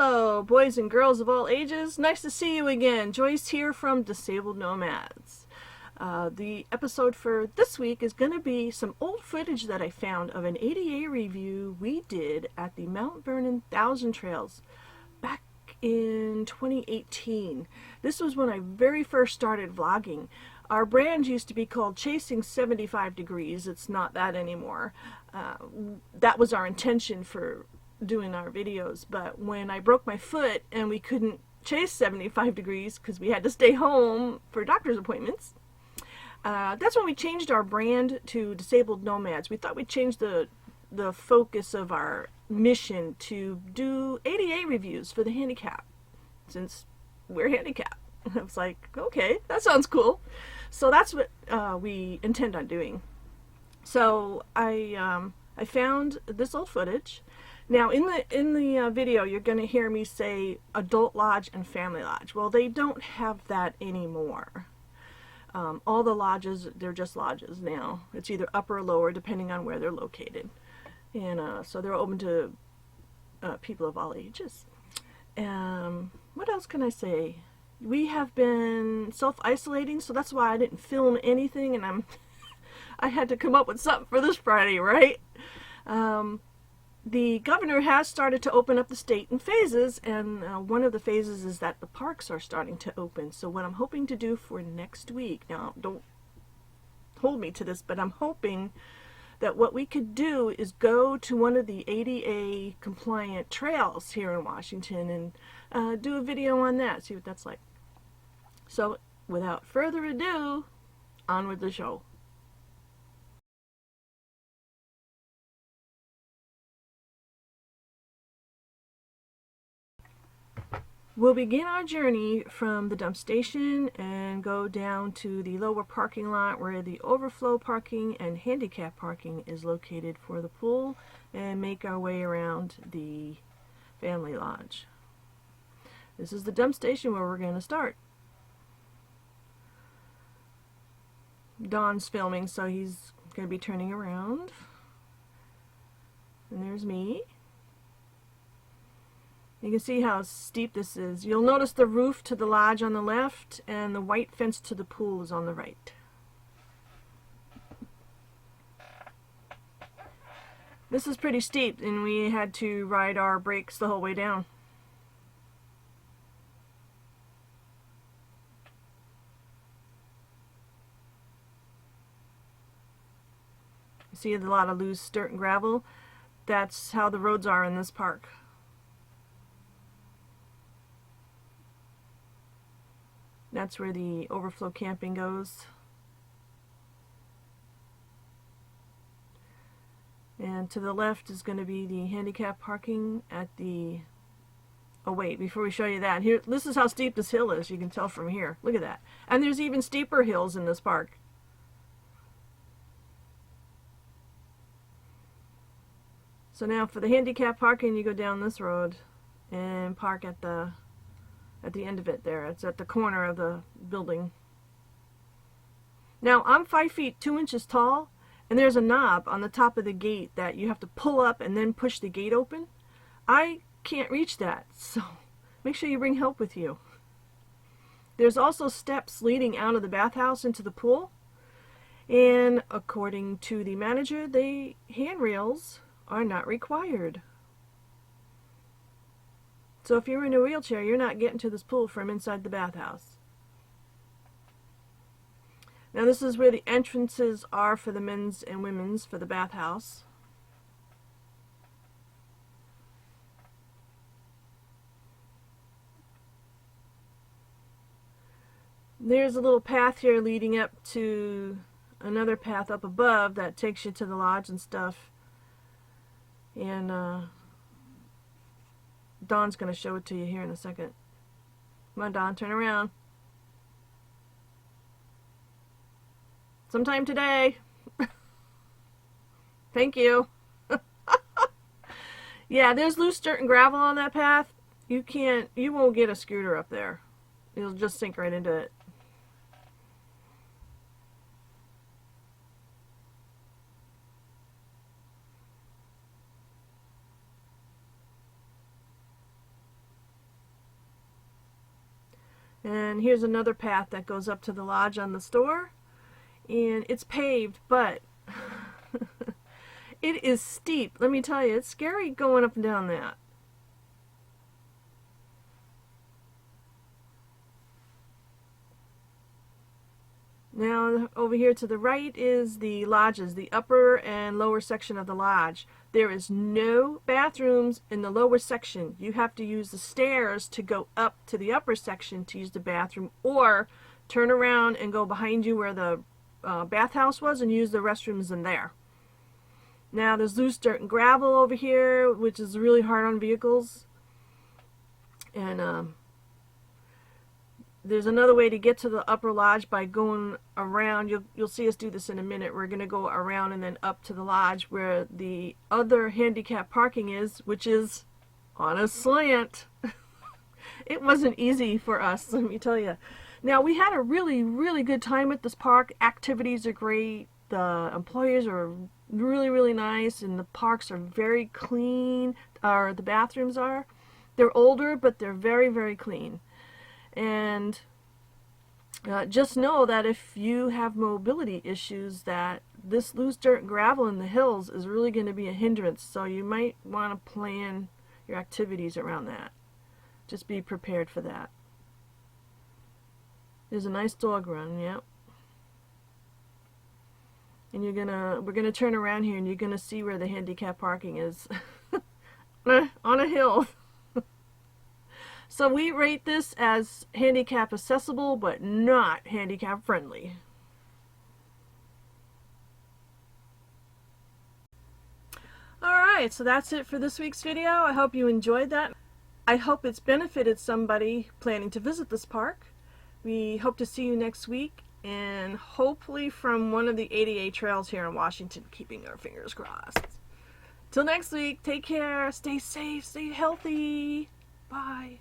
Hello, boys and girls of all ages. Nice to see you again. Joyce here from Disabled Nomads. The episode for this week is going to be some old footage that I found of an ADA review we did at the Mount Vernon Thousand Trails back in 2018. This was when I very first started vlogging. Our brand used to be called Chasing 75 Degrees. It's not that anymore. That was our intention for doing our videos, but when I broke my foot and we couldn't chase 75 degrees because we had to stay home for doctor's appointments, that's when we changed our brand to Disabled Nomads. We thought we'd change the focus of our mission to do ADA reviews for the handicapped, since we're handicapped. I was like, okay, that sounds cool. So that's what we intend on doing. So I found this old footage. Now, in the video, you're going to hear me say adult lodge and family lodge. Well, they don't have that anymore. All the lodges, they're just lodges now. It's either upper or lower, depending on where they're located. And so they're open to people of all ages. What else can I say? We have been self-isolating, so that's why I didn't film anything, and I had to come up with something for this Friday, right? The governor has started to open up the state in phases, and one of the phases is that the parks are starting to open. So what I'm hoping to do for next week, now don't hold me to this, but I'm hoping that what we could do is go to one of the ADA compliant trails here in Washington and do a video on that, see what that's like. So without further ado, on with the show. We'll begin our journey from the dump station and go down to the lower parking lot where the overflow parking and handicap parking is located for the pool, and make our way around the family lodge. This is the dump station where we're going to start. Don's filming, so he's going to be turning around. And there's me. You can see how steep this is. You'll notice the roof to the lodge on the left and the white fence to the pool is on the right. This is pretty steep, and we had to ride our brakes the whole way down. You see a lot of loose dirt and gravel. That's how the roads are in this park. That's where the overflow camping goes. And to the left is going to be the handicap parking at the... Oh wait, before we show you that, here, this is how steep this hill is. You can tell from here. Look at that. And there's even steeper hills in this park. So now for the handicap parking, you go down this road and park at the end of it there. It's at the corner of the building. Now, I'm 5 feet 2 inches tall, and there's a knob on the top of the gate that you have to pull up and then push the gate open. I can't reach that, so make sure you bring help with you. There's also steps leading out of the bathhouse into the pool, and according to the manager, the handrails are not required. So if you're in a wheelchair, you're not getting to this pool from inside the bathhouse. Now this is where the entrances are for the men's and women's for the bathhouse. There's a little path here leading up to another path up above that takes you to the lodge and stuff. And Don's going to show it to you here in a second. Come on, Don, turn around. Sometime today. Thank you. Yeah, there's loose dirt and gravel on that path. You won't get a scooter up there. You'll just sink right into it. And here's another path that goes up to the lodge on the store. And it's paved, but it is steep. Let me tell you, it's scary going up and down that. Now over here to the right is the lodges, the upper and lower section of the lodge. There is no bathrooms in the lower section. You have to use the stairs to go up to the upper section to use the bathroom, or turn around and go behind you where the bathhouse was and use the restrooms in there. Now there's loose dirt and gravel over here, which is really hard on vehicles. And there's another way to get to the upper lodge by going around. You'll see us do this in a minute. We're going to go around and then up to the lodge where the other handicap parking is, which is on a slant. It wasn't easy for us, let me tell you. Now, we had a really, really good time at this park. Activities are great. The employees are really, really nice, and the parks are very clean, or the bathrooms are. They're older, but they're very, very clean. And just know that if you have mobility issues, that this loose dirt and gravel in the hills is really going to be a hindrance. So you might want to plan your activities around that. Just be prepared for that. There's a nice dog run, yep. And we're gonna turn around here, and you're gonna see where the handicap parking is on a hill. So we rate this as handicap accessible, but not handicap friendly. Alright, so that's it for this week's video. I hope you enjoyed that. I hope it's benefited somebody planning to visit this park. We hope to see you next week, and hopefully from one of the ADA trails here in Washington, keeping our fingers crossed. Till next week, take care, stay safe, stay healthy. Bye.